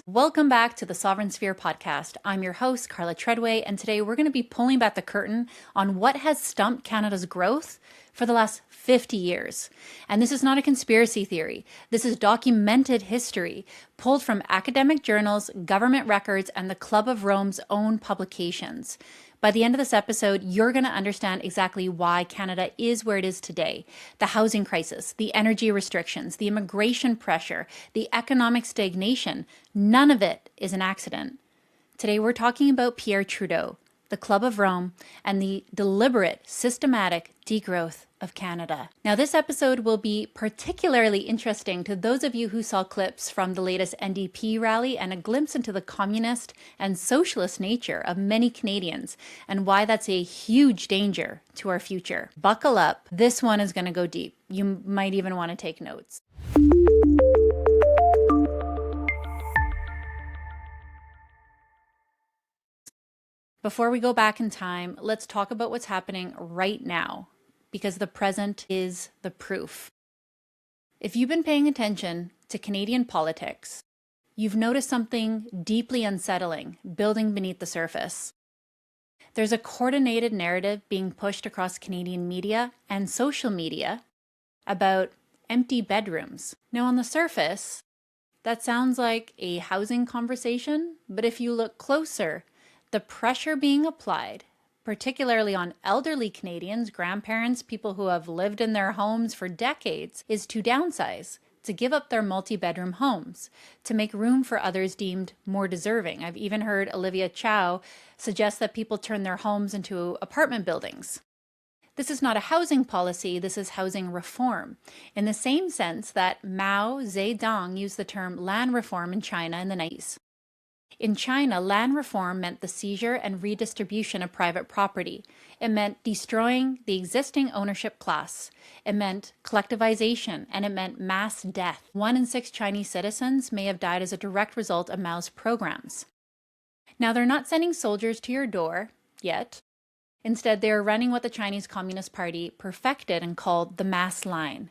Welcome back to the Sovereign Sphere podcast. I'm your host, Carla Treadway, and today we're going to be pulling back the curtain on what has stumped Canada's growth for the last 50 years. And this is not a conspiracy theory. This is documented history pulled from academic journals, government records, and the Club of Rome's own publications. By the end of this episode, you're going to understand exactly why Canada is where it is today. The housing crisis, the energy restrictions, the immigration pressure, the economic stagnation, none of it is an accident. Today, we're talking about Pierre Trudeau, the Club of Rome, and the deliberate, systematic degrowth of Canada. Now, this episode will be particularly interesting to those of you who saw clips from the latest NDP rally and a glimpse into the communist and socialist nature of many Canadians and why that's a huge danger to our future. Buckle up. This one is going to go deep. You might even want to take notes. Before we go back in time, let's talk about what's happening right now, because the present is the proof. If you've been paying attention to Canadian politics, you've noticed something deeply unsettling building beneath the surface. There's a coordinated narrative being pushed across Canadian media and social media about empty bedrooms. Now, on the surface, that sounds like a housing conversation, but if you look closer, the pressure being applied, particularly on elderly Canadians, grandparents, people who have lived in their homes for decades, is to downsize, to give up their multi-bedroom homes, to make room for others deemed more deserving. I've even heard Olivia Chow suggest that people turn their homes into apartment buildings. This is not a housing policy, this is housing reform, in the same sense that Mao Zedong used the term land reform in China in the 90s. In China, land reform meant the seizure and redistribution of private property. It meant destroying the existing ownership class. It meant collectivization, and it meant mass death. 1 in 6 Chinese citizens may have died as a direct result of Mao's programs. Now, they're not sending soldiers to your door yet. Instead, they are running what the Chinese Communist Party perfected and called the mass line.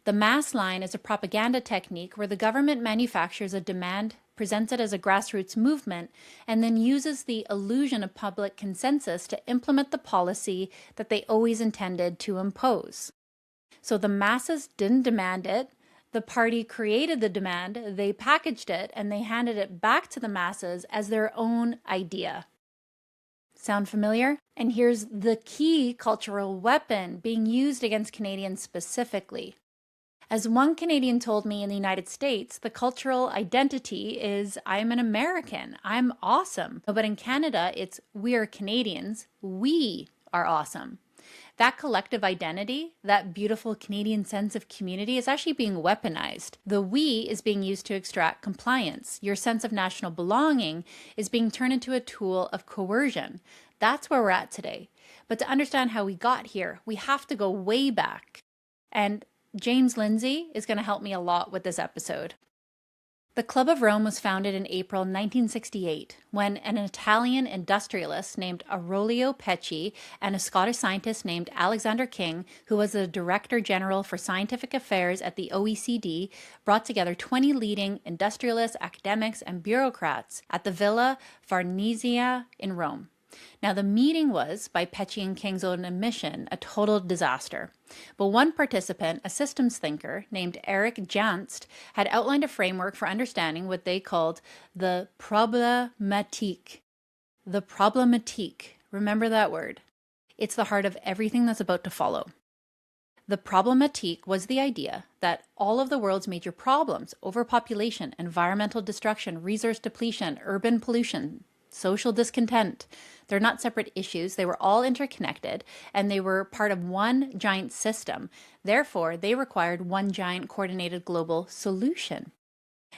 The mass line is a propaganda technique where the government manufactures a demand, presents it as a grassroots movement, and then uses the illusion of public consensus to implement the policy that they always intended to impose. So the masses didn't demand it. The party created the demand, they packaged it, and they handed it back to the masses as their own idea. Sound familiar? And here's the key cultural weapon being used against Canadians specifically. As one Canadian told me in the United States, the cultural identity is I'm an American, I'm awesome. But in Canada, it's we're Canadians, we are awesome. That collective identity, that beautiful Canadian sense of community is actually being weaponized. The we is being used to extract compliance. Your sense of national belonging is being turned into a tool of coercion. That's where we're at today. But to understand how we got here, we have to go way back. And James Lindsay is going to help me a lot with this episode. The Club of Rome was founded in April 1968 when an Italian industrialist named Aurelio Pecci and a Scottish scientist named Alexander King, who was the Director General for Scientific Affairs at the OECD, brought together 20 leading industrialists, academics, and bureaucrats at the Villa Farnese in Rome. Now, the meeting was, by Pecci and King's own admission, a total disaster. But one participant, a systems thinker named Eric Janst, had outlined a framework for understanding what they called the problématique. The problématique. Remember that word. It's the heart of everything that's about to follow. The problématique was the idea that all of the world's major problems, overpopulation, environmental destruction, resource depletion, urban pollution, social discontent, they're not separate issues. They were all interconnected and they were part of one giant system. Therefore, they required one giant coordinated global solution.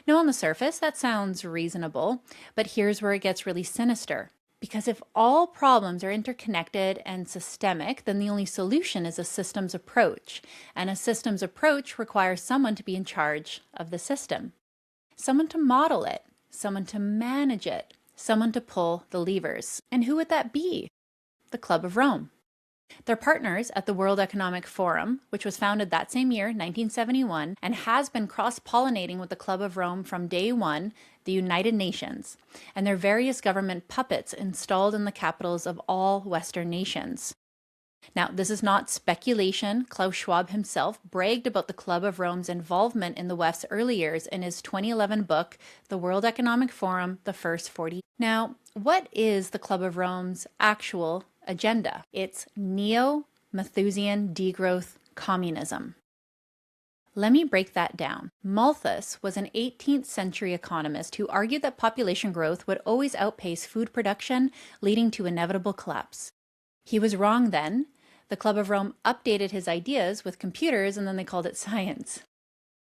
Now, on the surface, that sounds reasonable, but here's where it gets really sinister. Because if all problems are interconnected and systemic, then the only solution is a systems approach. And a systems approach requires someone to be in charge of the system. Someone to model it, someone to manage it, someone to pull the levers. And who would that be? The Club of Rome. They're partners at the World Economic Forum, which was founded that same year, 1971, and has been cross-pollinating with the Club of Rome from day one, the United Nations, and their various government puppets installed in the capitals of all Western nations. Now, this is not speculation. Klaus Schwab himself bragged about the Club of Rome's involvement in the West's early years in his 2011 book, The World Economic Forum, The First 40. Now, what is the Club of Rome's actual agenda? It's neo-Malthusian degrowth communism. Let me break that down. Malthus was an 18th century economist who argued that population growth would always outpace food production, leading to inevitable collapse. He was wrong then. The Club of Rome updated his ideas with computers, and then they called it science.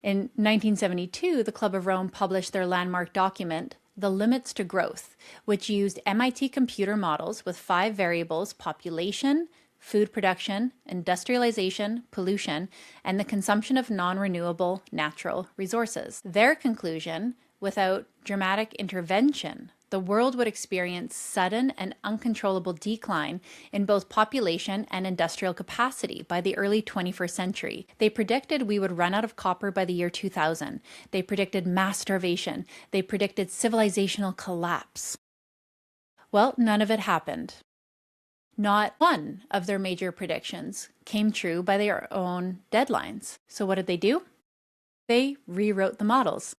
In 1972, the Club of Rome published their landmark document, The Limits to Growth, which used MIT computer models with 5 variables: population, food production, industrialization, pollution, and the consumption of non-renewable natural resources. Their conclusion: without dramatic intervention, the world would experience sudden and uncontrollable decline in both population and industrial capacity by the early 21st century. They predicted we would run out of copper by the year 2000. They predicted mass starvation. They predicted civilizational collapse. Well, none of it happened. Not one of their major predictions came true by their own deadlines. So what did they do? They rewrote the models.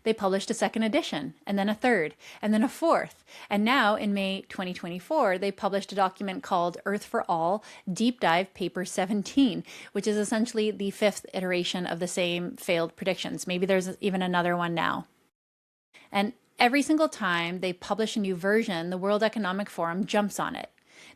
They published a second edition, and then a third, and then a fourth. And now, in May 2024, they published a document called Earth for All, Deep Dive Paper 17, which is essentially the 5th iteration of the same failed predictions. Maybe there's even another one now. And every single time they publish a new version, the World Economic Forum jumps on it.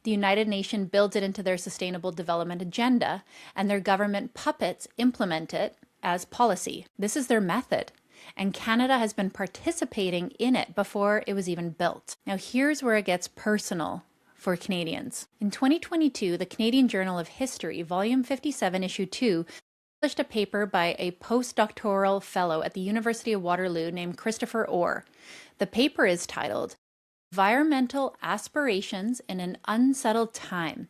The United Nations builds it into their Sustainable Development Agenda, and their government puppets implement it as policy. This is their method. And Canada has been participating in it before it was even built. Now, here's where it gets personal for Canadians. In 2022, the Canadian Journal of History, Volume 57, Issue 2, published a paper by a postdoctoral fellow at the University of Waterloo named Christopher Orr. The paper is titled Environmental Aspirations in an Unsettled Time: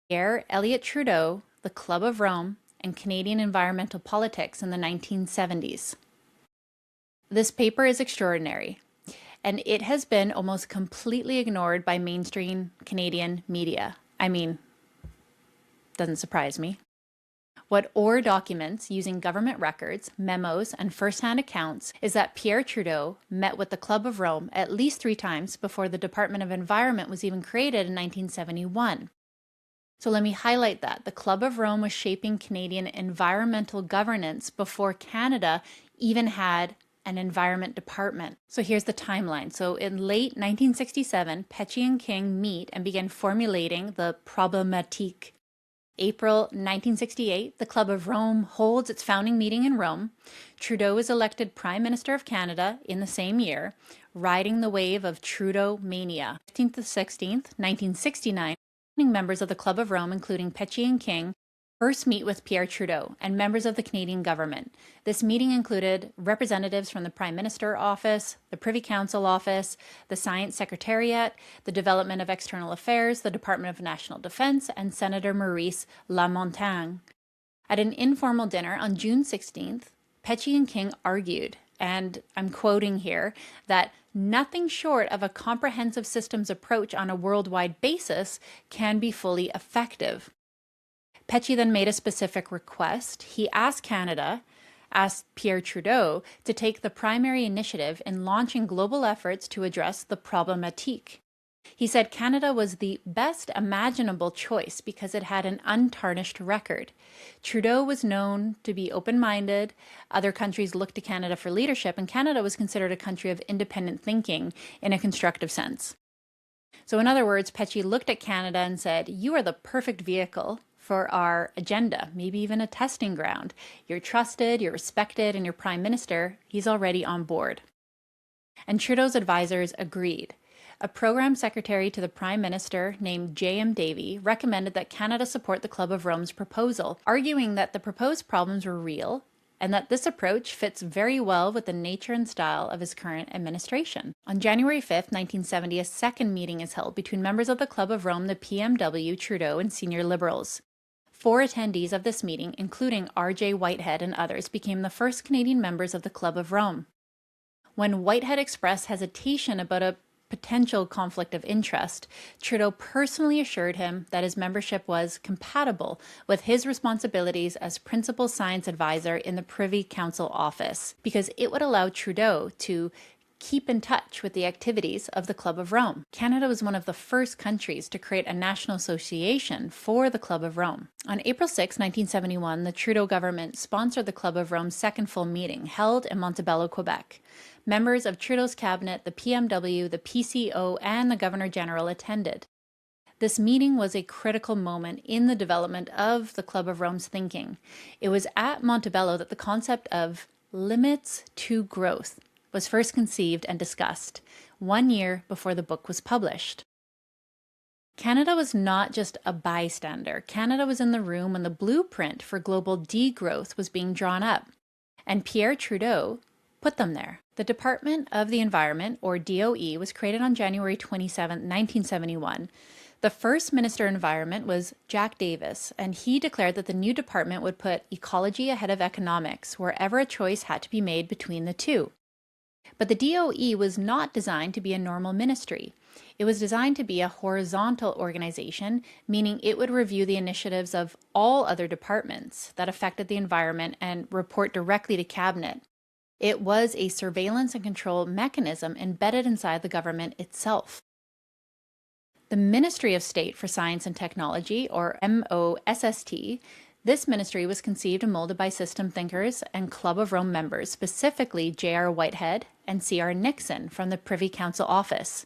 Pierre Trudeau, the Club of Rome, and Canadian Environmental Politics in the 1970s. This paper is extraordinary, and it has been almost completely ignored by mainstream Canadian media. I mean, doesn't surprise me. What Orr documents using government records, memos, and first-hand accounts is that Pierre Trudeau met with the Club of Rome at least 3 times before the Department of Environment was even created in 1971. So let me highlight that. The Club of Rome was shaping Canadian environmental governance before Canada even had an environment department. So here's the timeline. So in late 1967, Petchy and King meet and begin formulating the Problématique. April 1968, the Club of Rome holds its founding meeting in Rome. Trudeau is elected Prime Minister of Canada in the same year, riding the wave of Trudeau mania. 15th to 16th, 1969, members of the Club of Rome, including Petchy and King, first meet with Pierre Trudeau and members of the Canadian government. This meeting included representatives from the Prime Minister Office, the Privy Council Office, the Science Secretariat, the Development of External Affairs, the Department of National Defense, and Senator Maurice Lamontagne. At an informal dinner on June 16th, Petchy and King argued, and I'm quoting here, that nothing short of a comprehensive systems approach on a worldwide basis can be fully effective. Petchy then made a specific request. He asked Pierre Trudeau to take the primary initiative in launching global efforts to address the Problématique. He said Canada was the best imaginable choice because it had an untarnished record. Trudeau was known to be open-minded. Other countries looked to Canada for leadership, and Canada was considered a country of independent thinking in a constructive sense. So in other words, Petchy looked at Canada and said, "You are the perfect vehicle for our agenda, maybe even a testing ground. You're trusted, you're respected, and your Prime Minister, he's already on board." And Trudeau's advisors agreed. A program secretary to the Prime Minister named J.M. Davy recommended that Canada support the Club of Rome's proposal, arguing that the proposed problems were real and that this approach fits very well with the nature and style of his current administration. On January 5th, 1970, a second meeting is held between members of the Club of Rome, the PMW, Trudeau, and senior Liberals. 4 attendees of this meeting, including R.J. Whitehead and others, became the first Canadian members of the Club of Rome. When Whitehead expressed hesitation about a potential conflict of interest, Trudeau personally assured him that his membership was compatible with his responsibilities as principal science advisor in the Privy Council office, because it would allow Trudeau to keep in touch with the activities of the Club of Rome. Canada was one of the first countries to create a national association for the Club of Rome. On April 6, 1971, the Trudeau government sponsored the Club of Rome's second full meeting, held in Montebello, Quebec. Members of Trudeau's cabinet, the PMW, the PCO, and the Governor General attended. This meeting was a critical moment in the development of the Club of Rome's thinking. It was at Montebello that the concept of limits to growth was first conceived and discussed, 1 year before the book was published. Canada was not just a bystander. Canada was in the room when the blueprint for global degrowth was being drawn up, and Pierre Trudeau put them there. The Department of the Environment, or DOE, was created on January 27, 1971. The first Minister of Environment was Jack Davis, and he declared that the new department would put ecology ahead of economics wherever a choice had to be made between the two. But the DOE was not designed to be a normal ministry. It was designed to be a horizontal organization, meaning it would review the initiatives of all other departments that affected the environment and report directly to Cabinet. It was a surveillance and control mechanism embedded inside the government itself. The Ministry of State for Science and Technology, or MOFST, this ministry was conceived and molded by system thinkers and Club of Rome members, specifically J.R. Whitehead and C.R. Nixon from the Privy Council office.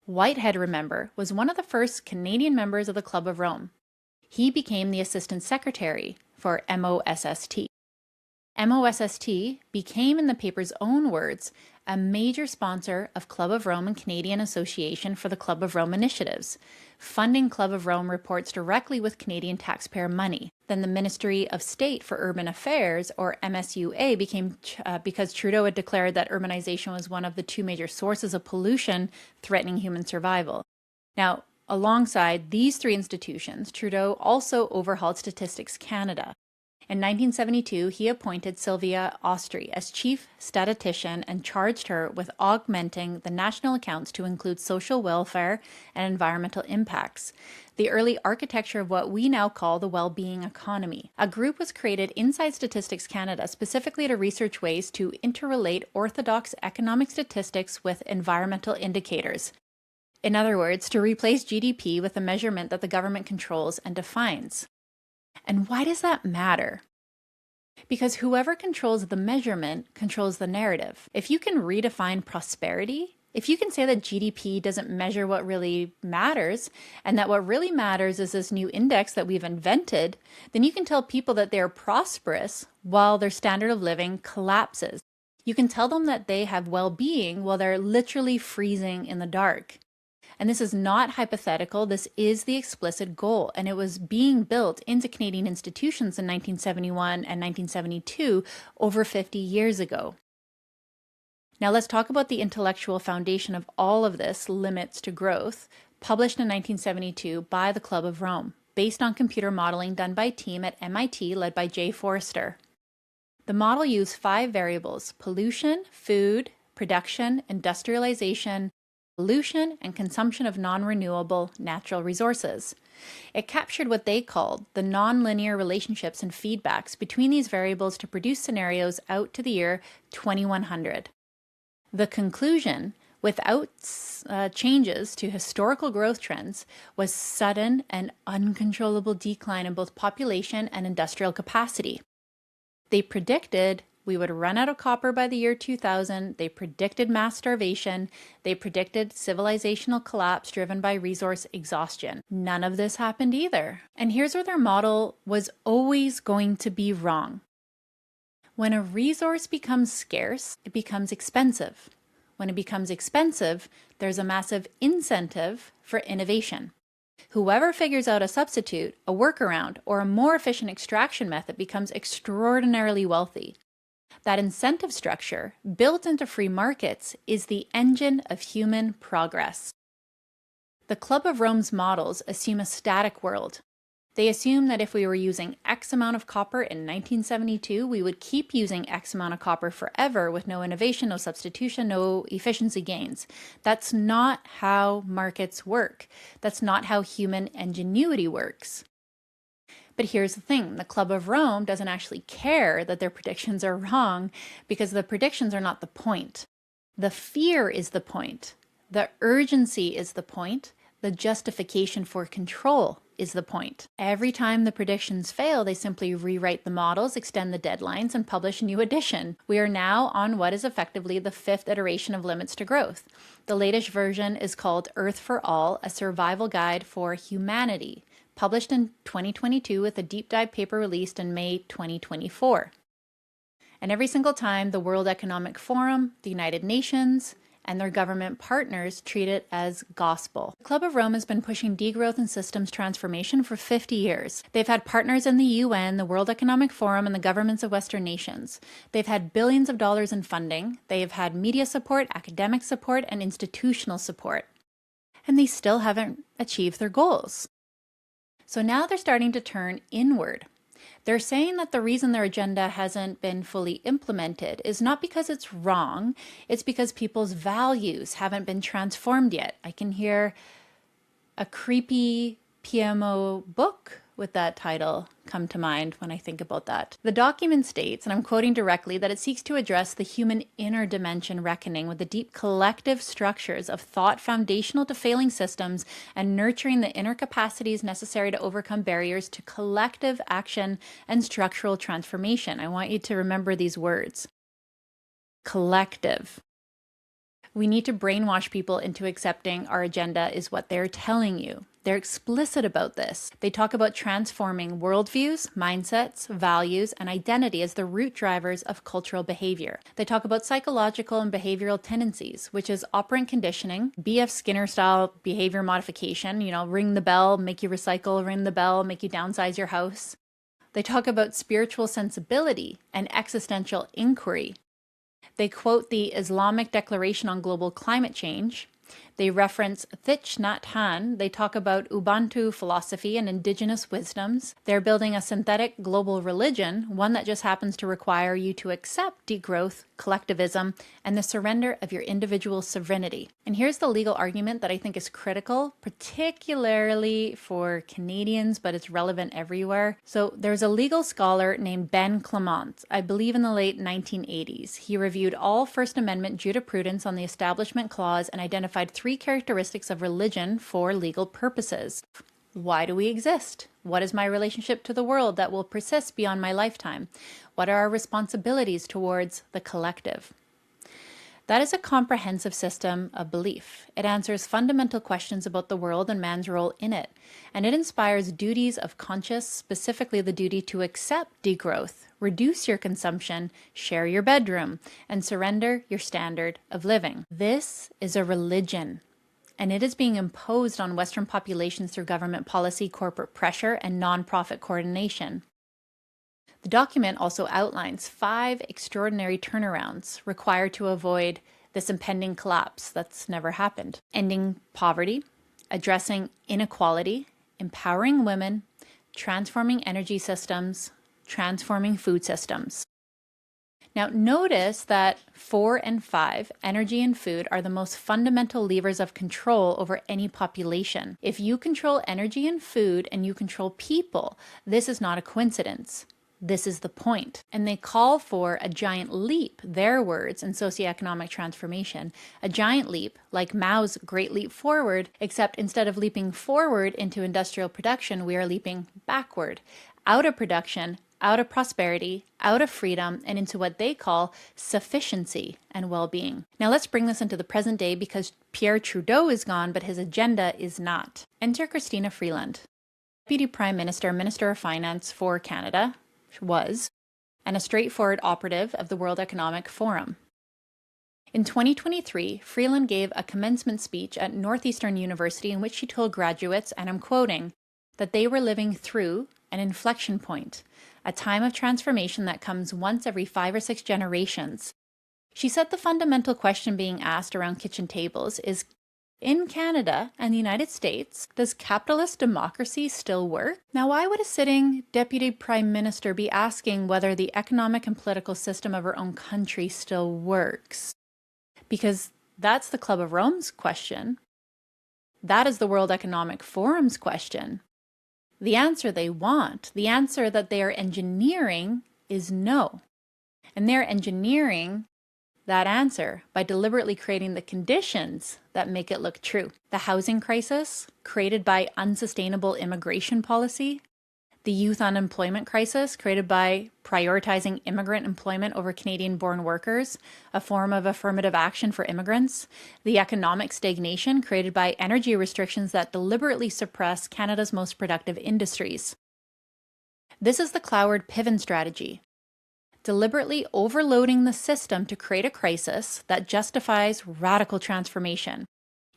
Whitehead, remember, was one of the first Canadian members of the Club of Rome. He became the Assistant Secretary for MOFST. MOFST became, in the paper's own words, a major sponsor of Club of Rome and Canadian Association for the Club of Rome initiatives, funding Club of Rome reports directly with Canadian taxpayer money. Then the Ministry of State for Urban Affairs, or MSUA, became because Trudeau had declared that urbanization was one of the two major sources of pollution threatening human survival. Now, alongside these three institutions, Trudeau also overhauled Statistics Canada. In 1972, he appointed Sylvia Austrie as chief statistician and charged her with augmenting the national accounts to include social welfare and environmental impacts, the early architecture of what we now call the well-being economy. A group was created inside Statistics Canada specifically to research ways to interrelate orthodox economic statistics with environmental indicators. In other words, to replace GDP with a measurement that the government controls and defines. And why does that matter? Because whoever controls the measurement controls the narrative. If you can redefine prosperity, if you can say that GDP doesn't measure what really matters, and that what really matters is this new index that we've invented, then you can tell people that they're prosperous while their standard of living collapses. You can tell them that they have well-being while they're literally freezing in the dark. And this is not hypothetical, this is the explicit goal, and it was being built into Canadian institutions in 1971 and 1972, over 50 years ago. Now let's talk about the intellectual foundation of all of this, Limits to Growth, published in 1972 by the Club of Rome, based on computer modeling done by a team at MIT led by Jay Forrester. The model used 5 variables: pollution, food, production, industrialization, pollution, and consumption of non-renewable natural resources. It captured what they called the nonlinear relationships and feedbacks between these variables to produce scenarios out to the year 2100. The conclusion, without changes to historical growth trends, was sudden and uncontrollable decline in both population and industrial capacity. They predicted we would run out of copper by the year 2000. They predicted mass starvation. They predicted civilizational collapse driven by resource exhaustion. None of this happened either. And here's where their model was always going to be wrong. When a resource becomes scarce, it becomes expensive. When it becomes expensive, there's a massive incentive for innovation. Whoever figures out a substitute, a workaround, or a more efficient extraction method becomes extraordinarily wealthy. That incentive structure, built into free markets, is the engine of human progress. The Club of Rome's models assume a static world. They assume that if we were using X amount of copper in 1972, we would keep using X amount of copper forever with no innovation, no substitution, no efficiency gains. That's not how markets work. That's not how human ingenuity works. But here's the thing, the Club of Rome doesn't actually care that their predictions are wrong because the predictions are not the point. The fear is the point. The urgency is the point. The justification for control is the point. Every time the predictions fail, they simply rewrite the models, extend the deadlines, and publish a new edition. We are now on what is effectively the 5th iteration of Limits to Growth. The latest version is called Earth for All, a survival guide for humanity, published in 2022 with a deep dive paper released in May 2024. And every single time, the World Economic Forum, the United Nations, and their government partners treat it as gospel. The Club of Rome has been pushing degrowth and systems transformation for 50 years. They've had partners in the UN, the World Economic Forum, and the governments of Western nations. They've had billions of dollars in funding. They have had media support, academic support, and institutional support. And they still haven't achieved their goals. So now they're starting to turn inward. They're saying that the reason their agenda hasn't been fully implemented is not because it's wrong, it's because people's values haven't been transformed yet. I can hear a creepy PMO book with that title come to mind when I think about that. The document states, and I'm quoting directly, that it seeks to address the human inner dimension reckoning with the deep collective structures of thought foundational to failing systems and nurturing the inner capacities necessary to overcome barriers to collective action and structural transformation. I want you to remember these words. Collective. We need to brainwash people into accepting our agenda is what they're telling you. They're explicit about this. They talk about transforming worldviews, mindsets, values, and identity as the root drivers of cultural behavior. They talk about psychological and behavioral tendencies, which is operant conditioning, B.F. Skinner-style behavior modification, ring the bell, make you recycle, ring the bell, make you downsize your house. They talk about spiritual sensibility and existential inquiry. They quote the Islamic Declaration on Global Climate Change. They reference Thich Nhat Hanh. They talk about Ubuntu philosophy and indigenous wisdoms. They're building a synthetic global religion, one that just happens to require you to accept degrowth, collectivism, and the surrender of your individual sovereignty. And here's the legal argument that I think is critical, particularly for Canadians, but it's relevant everywhere. So there's a legal scholar named Ben Clement, I believe in the late 1980s. He reviewed all First Amendment jurisprudence on the Establishment Clause and identified 3 characteristics of religion for legal purposes. Why do we exist? What is my relationship to the world that will persist beyond my lifetime? What are our responsibilities towards the collective? That is a comprehensive system of belief. It answers fundamental questions about the world and man's role in it, and it inspires duties of conscience, specifically the duty to accept degrowth, reduce your consumption, share your bedroom, and surrender your standard of living. This is a religion, and it is being imposed on Western populations through government policy, corporate pressure, and nonprofit coordination. The document also outlines 5 extraordinary turnarounds required to avoid this impending collapse that's never happened. Ending poverty, addressing inequality, empowering women, transforming energy systems, transforming food systems. Now notice that 4 and 5, energy and food, are the most fundamental levers of control over any population. If you control energy and food and you control people, this is not a coincidence. This is the point. And they call for a giant leap, their words, in socioeconomic transformation. A giant leap, like Mao's Great Leap Forward, except instead of leaping forward into industrial production, we are leaping backward, out of production, out of prosperity, out of freedom, and into what they call sufficiency and well-being. Now let's bring this into the present day because Pierre Trudeau is gone, but his agenda is not. Enter Christina Freeland, Deputy Prime Minister, Minister of Finance for Canada, and a straightforward operative of the World Economic Forum. In 2023, Freeland gave a commencement speech at Northeastern University in which she told graduates, and I'm quoting, that they were living through an inflection point, a time of transformation that comes once every 5 or 6 generations. She said the fundamental question being asked around kitchen tables is, In Canada and the United States, does capitalist democracy still work? Now, why would a sitting deputy prime minister be asking whether the economic and political system of her own country still works? Because that's the Club of Rome's question. That is the World Economic Forum's question. The answer they want, the answer that they are engineering, is no. And they're engineering that answer by deliberately creating the conditions that make it look true. The housing crisis created by unsustainable immigration policy, the youth unemployment crisis created by prioritizing immigrant employment over Canadian-born workers, a form of affirmative action for immigrants, the economic stagnation created by energy restrictions that deliberately suppress Canada's most productive industries. This is the Cloward Piven strategy, deliberately overloading the system to create a crisis that justifies radical transformation.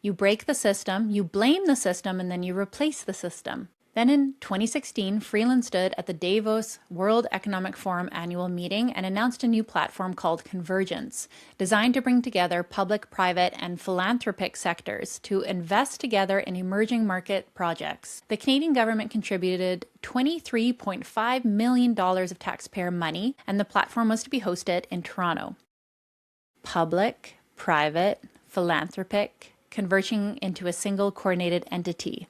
You break the system, you blame the system, and then you replace the system. Then in 2016, Freeland stood at the Davos World Economic Forum annual meeting and announced a new platform called Convergence, designed to bring together public, private, and philanthropic sectors to invest together in emerging market projects. The Canadian government contributed $23.5 million of taxpayer money, and the platform was to be hosted in Toronto. Public, private, philanthropic, converging into a single coordinated entity.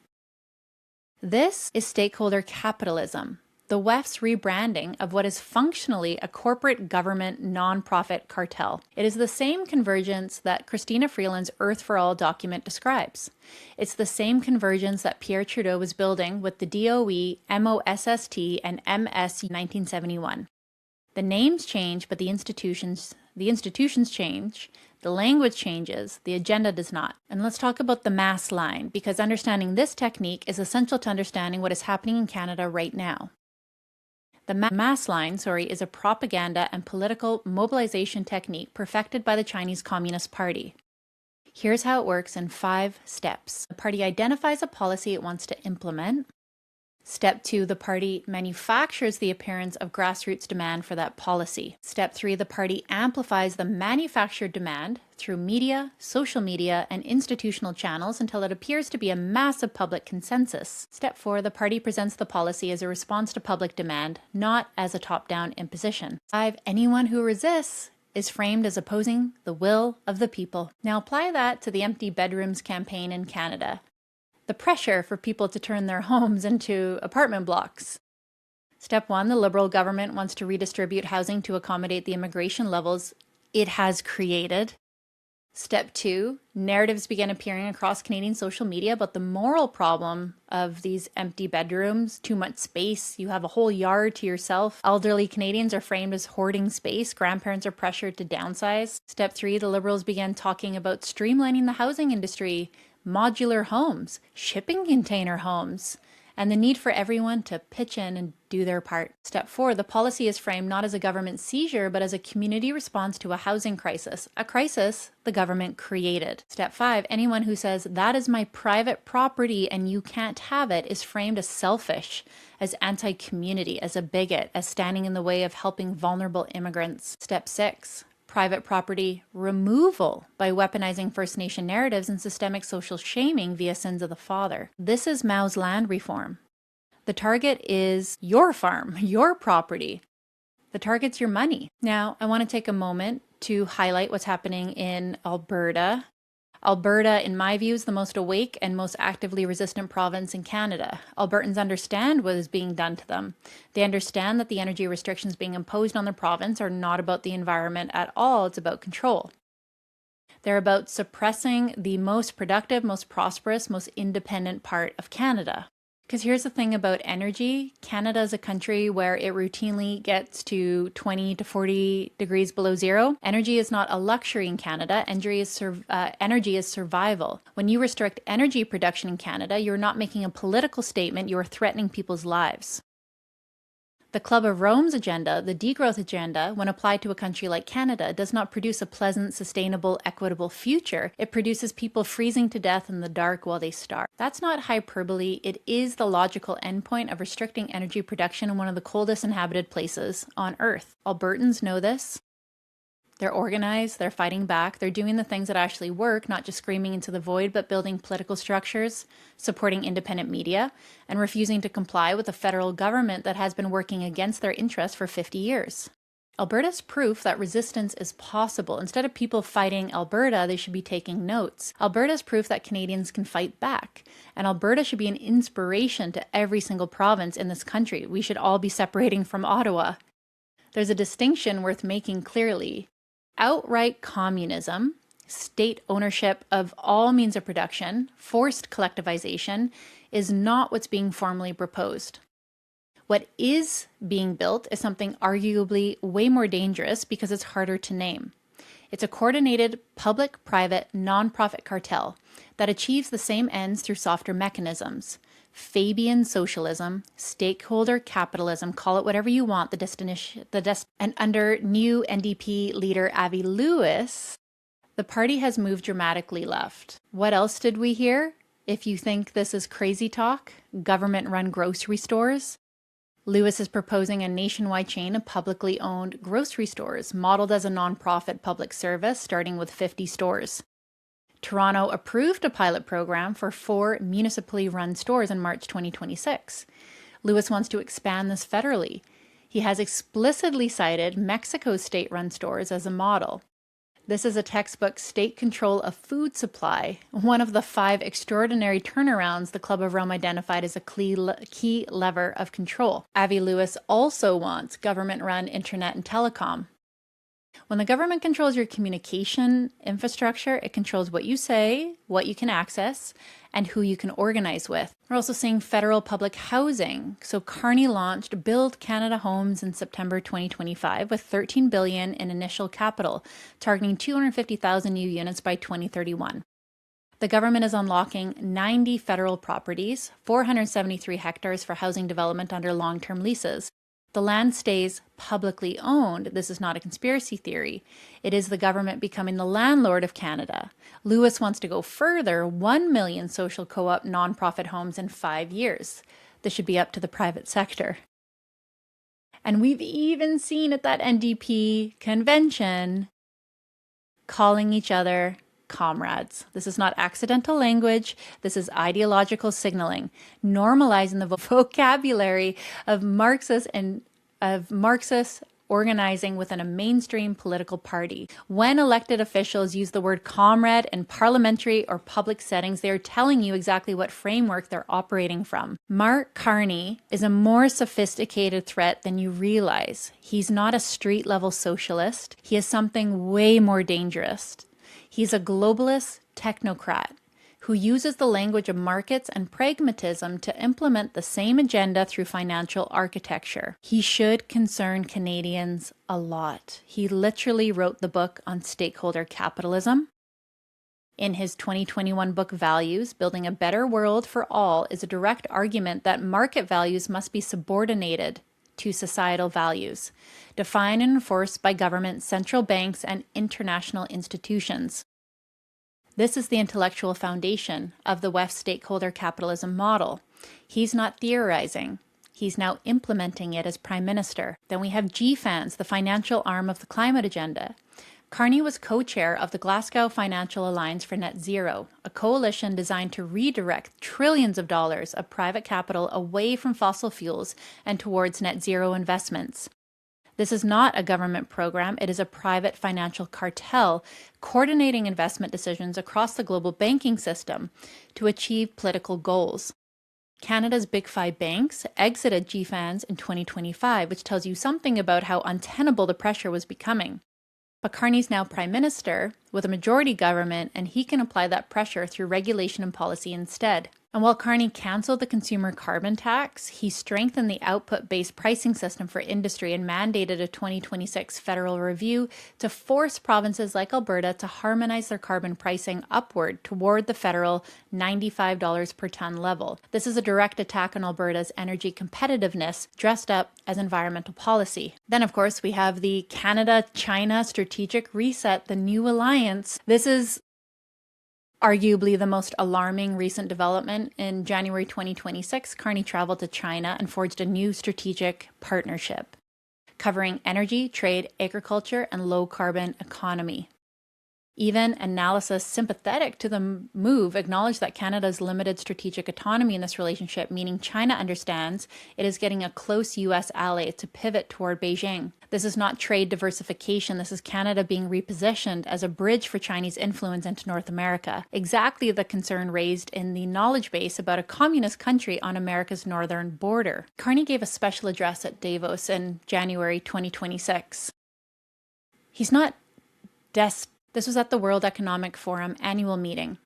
This is stakeholder capitalism, the WEF's rebranding of what is functionally a corporate government nonprofit cartel. It is the same convergence that Christina Freeland's Earth for All document describes. It's the same convergence that Pierre Trudeau was building with the DOE, MOFST, and MS 1971. The names change, but the institutions change. The language changes, the agenda does not. And let's talk about the mass line, because understanding this technique is essential to understanding what is happening in Canada right now. The mass line, is a propaganda and political mobilization technique perfected by the Chinese Communist Party. Here's how it works in 5 steps. The party identifies a policy it wants to implement. Step 2, the party manufactures the appearance of grassroots demand for that policy. Step 3, the party amplifies the manufactured demand through media, social media, and institutional channels until it appears to be a massive public consensus. Step 4, the party presents the policy as a response to public demand, not as a top-down imposition. 5, anyone who resists is framed as opposing the will of the people. Now apply that to the Empty Bedrooms campaign in Canada. The pressure for people to turn their homes into apartment blocks. Step 1, the Liberal government wants to redistribute housing to accommodate the immigration levels it has created. Step 2, narratives begin appearing across Canadian social media about the moral problem of these empty bedrooms, too much space, you have a whole yard to yourself. Elderly Canadians are framed as hoarding space, grandparents are pressured to downsize. Step 3, the Liberals began talking about streamlining the housing industry, modular homes, shipping container homes, and the need for everyone to pitch in and do their part. Step 4, the policy is framed not as a government seizure, but as a community response to a housing crisis, a crisis the government created. Step 5, anyone who says, that is my private property and you can't have it, is framed as selfish, as anti-community, as a bigot, as standing in the way of helping vulnerable immigrants. Step 6, private property removal by weaponizing First Nation narratives and systemic social shaming via sins of the father. This is Mao's land reform. The target is your farm, your property. The target's your money. Now, I want to take a moment to highlight what's happening in Alberta. Alberta, in my view, is the most awake and most actively resistant province in Canada. Albertans understand what is being done to them. They understand that the energy restrictions being imposed on the province are not about the environment at all, it's about control. They're about suppressing the most productive, most prosperous, most independent part of Canada. Because here's the thing about energy. Canada is a country where it routinely gets to 20 to 40 degrees below zero. Energy is not a luxury in Canada. Energy is survival. When you restrict energy production in Canada, you're not making a political statement, you're threatening people's lives. The Club of Rome's agenda, the degrowth agenda, when applied to a country like Canada, does not produce a pleasant, sustainable, equitable future. It produces people freezing to death in the dark while they starve. That's not hyperbole. It is the logical endpoint of restricting energy production in one of the coldest inhabited places on Earth. Albertans know this. They're organized, they're fighting back, they're doing the things that actually work, not just screaming into the void, but building political structures, supporting independent media, and refusing to comply with a federal government that has been working against their interests for 50 years. Alberta's proof that resistance is possible. Instead of people fighting Alberta, they should be taking notes. Alberta's proof that Canadians can fight back. And Alberta should be an inspiration to every single province in this country. We should all be separating from Ottawa. There's a distinction worth making clearly. Outright communism, state ownership of all means of production, forced collectivization, is not what's being formally proposed. What is being built is something arguably way more dangerous because it's harder to name. It's a coordinated public-private nonprofit cartel that achieves the same ends through softer mechanisms. Fabian socialism, stakeholder capitalism, call it whatever you want, and under new NDP leader Avi Lewis, the party has moved dramatically left. What else did we hear? If you think this is crazy talk, government-run grocery stores. Lewis is proposing a nationwide chain of publicly owned grocery stores, modeled as a nonprofit public service, starting with 50 stores. Toronto approved a pilot program for 4 municipally run stores in March 2026. Lewis wants to expand this federally. He has explicitly cited Mexico's state-run stores as a model. This is a textbook state control of food supply, one of the 5 extraordinary turnarounds the Club of Rome identified as a key lever of control. Avi Lewis also wants government-run internet and telecom. When the government controls your communication infrastructure, it controls what you say, what you can access, and who you can organize with. We're also seeing federal public housing. So Carney launched Build Canada Homes in September 2025 with $13 billion in initial capital, targeting 250,000 new units by 2031. The government is unlocking 90 federal properties, 473 hectares for housing development under long-term leases. The land stays publicly owned. This is not a conspiracy theory. It is the government becoming the landlord of Canada. Lewis wants to go further, 1 million social co-op nonprofit homes in 5 years. This should be up to the private sector. And we've even seen at that NDP convention calling each other comrades. This is not accidental language. This is ideological signaling, normalizing the vocabulary of Marxists organizing within a mainstream political party. When elected officials use the word comrade in parliamentary or public settings, they are telling you exactly what framework they're operating from. Mark Carney is a more sophisticated threat than you realize. He's not a street-level socialist. He is something way more dangerous. He's a globalist technocrat who uses the language of markets and pragmatism to implement the same agenda through financial architecture. He should concern Canadians a lot. He literally wrote the book on stakeholder capitalism. In his 2021 book Values, Building a Better World for All is a direct argument that market values must be subordinated to societal values, defined and enforced by government, central banks, and international institutions. This is the intellectual foundation of the WEF stakeholder capitalism model. He's not theorizing. He's now implementing it as Prime Minister. Then we have GFANZ, the financial arm of the climate agenda. Carney was co-chair of the Glasgow Financial Alliance for Net Zero, a coalition designed to redirect trillions of dollars of private capital away from fossil fuels and towards net zero investments. This is not a government program, it is a private financial cartel coordinating investment decisions across the global banking system to achieve political goals. Canada's Big Five banks exited GFANZ in 2025, which tells you something about how untenable the pressure was becoming. But Carney's now Prime Minister with a majority government, and he can apply that pressure through regulation and policy instead. And while Carney canceled the consumer carbon tax, he strengthened the output-based pricing system for industry and mandated a 2026 federal review to force provinces like Alberta to harmonize their carbon pricing upward toward the federal $95 per ton level. This is a direct attack on Alberta's energy competitiveness, dressed up as environmental policy. Then, of course, we have the Canada-China Strategic Reset, the new alliance. This is arguably the most alarming recent development. In January 2026, Carney traveled to China and forged a new strategic partnership. covering energy, trade, agriculture, and low-carbon economy. Even analysis sympathetic to the move acknowledged that Canada's limited strategic autonomy in this relationship, meaning China understands it is getting a close U.S. ally to pivot toward Beijing. This is not trade diversification. This is Canada being repositioned as a bridge for Chinese influence into North America. Exactly the concern raised in the knowledge base about a communist country on America's northern border. Carney gave a special address at Davos in January 2026. He's not This was at the World Economic Forum annual meeting.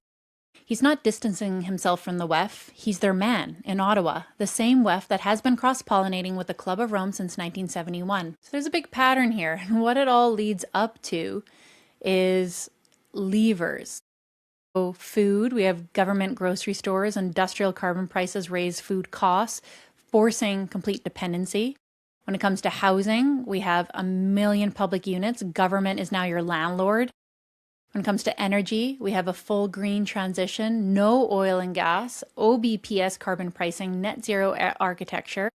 He's not distancing himself from the WEF, he's their man in Ottawa, the same WEF that has been cross-pollinating with the Club of Rome since 1971. So there's a big pattern here, and what it all leads up to is levers. So food, we have government grocery stores, industrial carbon prices raise food costs, forcing complete dependency. When it comes to housing, we have 1 million public units, government is now your landlord. When it comes to energy, we have a full green transition, no oil and gas, OBPS carbon pricing, net zero architecture.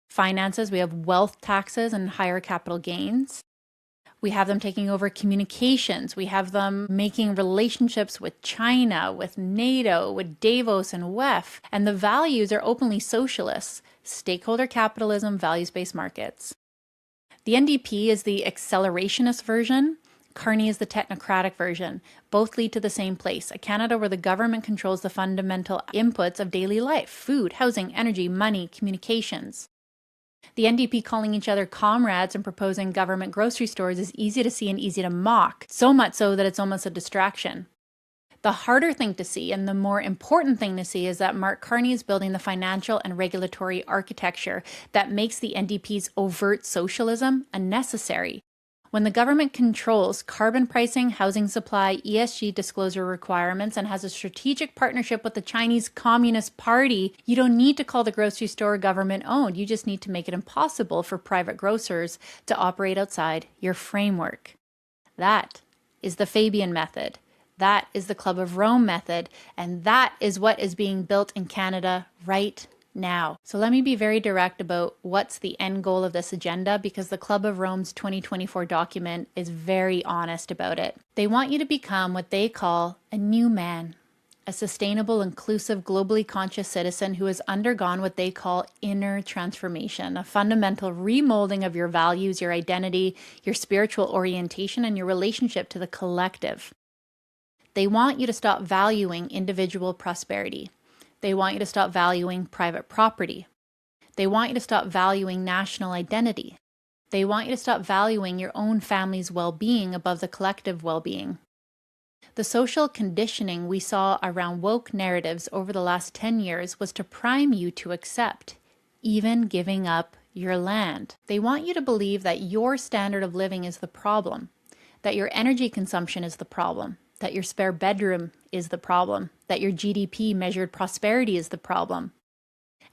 Finances, we have wealth taxes and higher capital gains. We have them taking over communications. We have them making relationships with China, with NATO, with Davos and WEF. And the values are openly socialist, stakeholder capitalism, values-based markets. The NDP is the accelerationist version. Carney is the technocratic version. Both lead to the same place, a Canada where the government controls the fundamental inputs of daily life: food, housing, energy, money, communications. The NDP calling each other comrades and proposing government grocery stores is easy to see and easy to mock, so much so that it's almost a distraction. The harder thing to see, and the more important thing to see, is that Mark Carney is building the financial and regulatory architecture that makes the NDP's overt socialism unnecessary. When the government controls carbon pricing, housing supply, ESG disclosure requirements, and has a strategic partnership with the Chinese Communist Party, you don't need to call the grocery store government-owned. You just need to make it impossible for private grocers to operate outside your framework. That is the Fabian method. That is the Club of Rome method. And that is what is being built in Canada right now. So let me be very direct about what's the end goal of this agenda, because the Club of Rome's 2024 document is very honest about it. They want you to become what they call a new man, a sustainable, inclusive, globally conscious citizen who has undergone what they call inner transformation, a fundamental remolding of your values, your identity, your spiritual orientation, and your relationship to the collective. They want you to stop valuing individual prosperity. They want you to stop valuing private property. They want you to stop valuing national identity. They want you to stop valuing your own family's well-being above the collective well-being. The social conditioning we saw around woke narratives over the last 10 years was to prime you to accept, even giving up your land. They want you to believe that your standard of living is the problem, that your energy consumption is the problem, that your spare bedroom is the problem, that your GDP measured prosperity is the problem.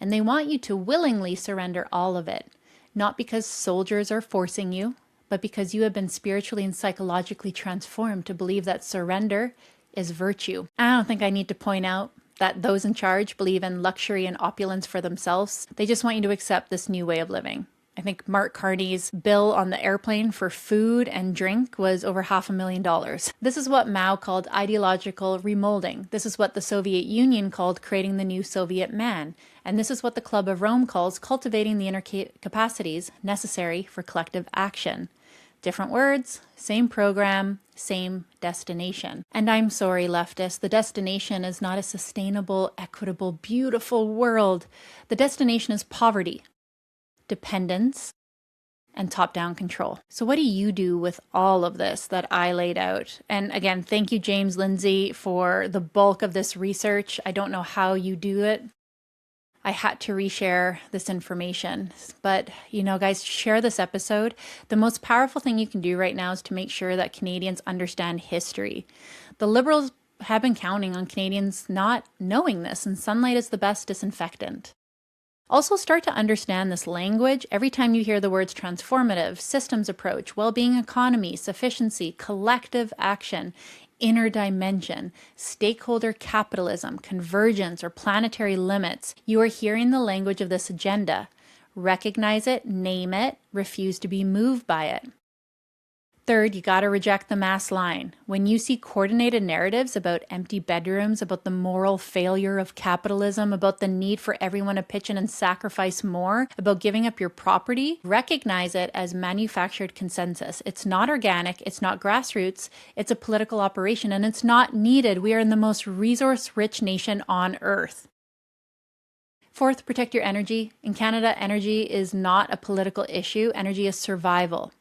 And they want you to willingly surrender all of it, not because soldiers are forcing you, but because you have been spiritually and psychologically transformed to believe that surrender is virtue. I don't think I need to point out that those in charge believe in luxury and opulence for themselves. They just want you to accept this new way of living. I think Mark Carney's bill on the airplane for food and drink was over $500,000. This is what Mao called ideological remolding. This is what the Soviet Union called creating the new Soviet man. And this is what the Club of Rome calls cultivating the inner capacities necessary for collective action. Different words, same program, same destination. And I'm sorry, leftists, the destination is not a sustainable, equitable, beautiful world. The destination is poverty, dependence, and top-down control. So what do you do with all of this that I laid out? And again, thank you, James Lindsay, for the bulk of this research. I don't know how you do it. I had to reshare this information. But, you know, guys, share this episode. The most powerful thing you can do right now is to make sure that Canadians understand history. The Liberals have been counting on Canadians not knowing this, and sunlight is the best disinfectant. Also start to understand this language every time you hear the words transformative, systems approach, well-being economy, sufficiency, collective action, inner dimension, stakeholder capitalism, convergence, or planetary limits. You are hearing the language of this agenda. Recognize it, name it, refuse to be moved by it. Third, you got to reject the mass line. When you see coordinated narratives about empty bedrooms, about the moral failure of capitalism, about the need for everyone to pitch in and sacrifice more, about giving up your property, recognize it as manufactured consensus. It's not organic, it's not grassroots, it's a political operation, and it's not needed. We are in the most resource-rich nation on earth. Fourth, protect your energy. In Canada, energy is not a political issue. Energy is survival.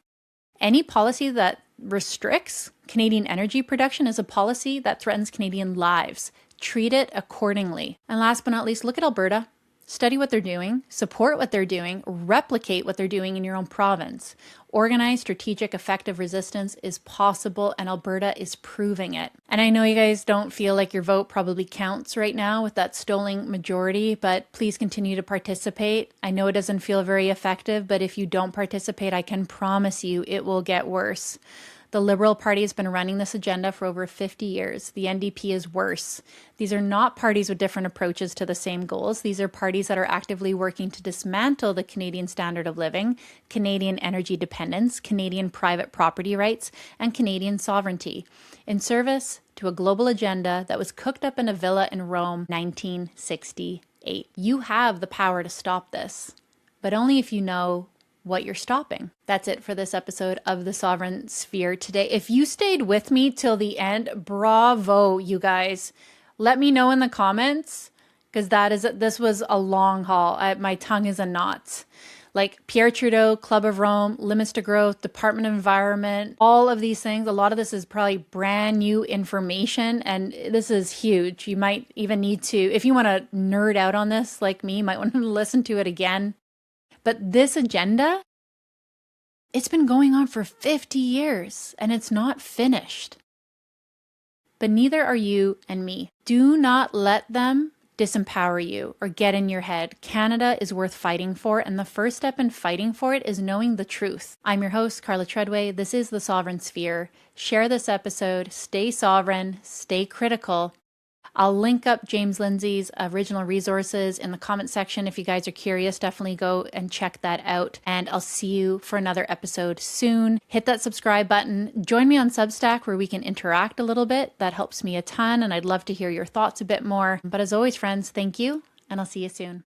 Any policy that restricts Canadian energy production is a policy that threatens Canadian lives. Treat it accordingly. And last but not least, look at Alberta. Study what they're doing, support what they're doing, replicate what they're doing in your own province. Organized, strategic, effective resistance is possible, and Alberta is proving it. And I know you guys don't feel like your vote probably counts right now with that stolen majority, but please continue to participate. I know it doesn't feel very effective, but if you don't participate, I can promise you it will get worse. The Liberal Party has been running this agenda for over 50 years. The NDP is worse. These are not parties with different approaches to the same goals. These are parties that are actively working to dismantle the Canadian standard of living, Canadian energy dependence, Canadian private property rights, and Canadian sovereignty, in service to a global agenda that was cooked up in a villa in Rome, 1968. You have the power to stop this, but only if you know what you're stopping. That's it for this episode of The Sovereign Sphere today. If you stayed with me till the end, bravo, you guys. Let me know in the comments, because this was a long haul. My tongue is a knot. Like Pierre Trudeau, Club of Rome, Limits to Growth, Department of Environment, all of these things. A lot of this is probably brand new information, and this is huge. You might even need to, if you want to nerd out on this like me, you might want to listen to it again. But this agenda, it's been going on for 50 years and it's not finished. But neither are you and me. Do not let them disempower you or get in your head. Canada is worth fighting for, and the first step in fighting for it is knowing the truth. I'm your host, Carla Treadway. This is The Sovereign Sphere. Share this episode. Stay sovereign. Stay critical. I'll link up James Lindsay's original resources in the comment section. If you guys are curious, definitely go and check that out. And I'll see you for another episode soon. Hit that subscribe button. Join me on Substack where we can interact a little bit. That helps me a ton, and I'd love to hear your thoughts a bit more. But as always, friends, thank you, and I'll see you soon.